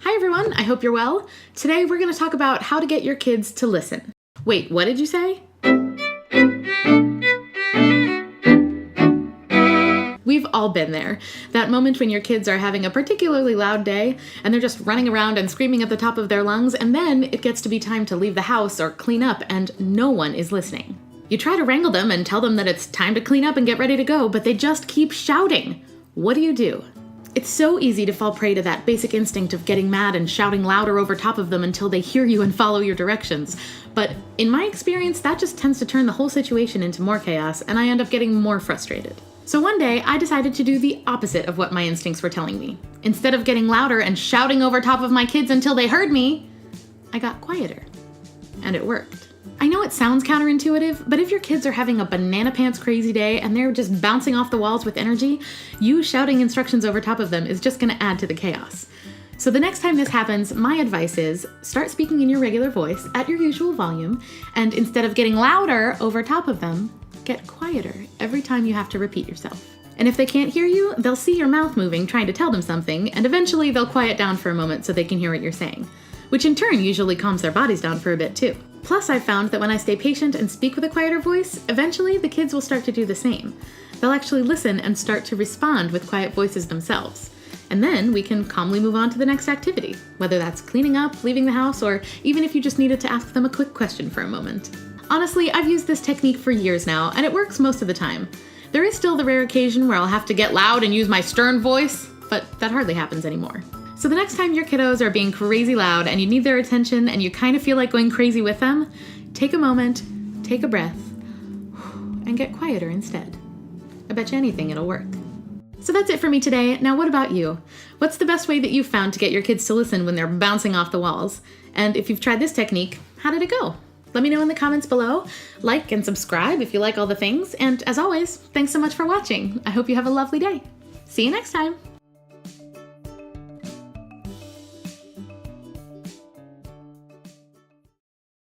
Hi everyone, I hope you're well. Today we're going to talk about how to get your kids to listen. Wait, what did you say? We've all been there. That moment when your kids are having a particularly loud day and they're just running around and screaming at the top of their lungs, and then it gets to be time to leave the house or clean up and no one is listening. You try to wrangle them and tell them that it's time to clean up and get ready to go, but they just keep shouting. What do? It's so easy to fall prey to that basic instinct of getting mad and shouting louder over top of them until they hear you and follow your directions. But in my experience, that just tends to turn the whole situation into more chaos, and I end up getting more frustrated. So one day, I decided to do the opposite of what my instincts were telling me. Instead of getting louder and shouting over top of my kids until they heard me, I got quieter. And it worked. I know it sounds counterintuitive, but if your kids are having a banana pants crazy day and they're just bouncing off the walls with energy, you shouting instructions over top of them is just going to add to the chaos. So the next time this happens, my advice is start speaking in your regular voice at your usual volume, and instead of getting louder over top of them, get quieter every time you have to repeat yourself. And if they can't hear you, they'll see your mouth moving trying to tell them something, and eventually they'll quiet down for a moment so they can hear what you're saying, which in turn usually calms their bodies down for a bit too. Plus, I've found that when I stay patient and speak with a quieter voice, eventually the kids will start to do the same. They'll actually listen and start to respond with quiet voices themselves. And then we can calmly move on to the next activity, whether that's cleaning up, leaving the house, or even if you just needed to ask them a quick question for a moment. Honestly, I've used this technique for years now, and it works most of the time. There is still the rare occasion where I'll have to get loud and use my stern voice, but that hardly happens anymore. So the next time your kiddos are being crazy loud and you need their attention and you kind of feel like going crazy with them, take a moment, take a breath, and get quieter instead. I bet you anything it'll work. So that's it for me today. Now what about you? What's the best way that you've found to get your kids to listen when they're bouncing off the walls? And if you've tried this technique, how did it go? Let me know in the comments below. Like and subscribe if you like all the things. And as always, thanks so much for watching. I hope you have a lovely day. See you next time.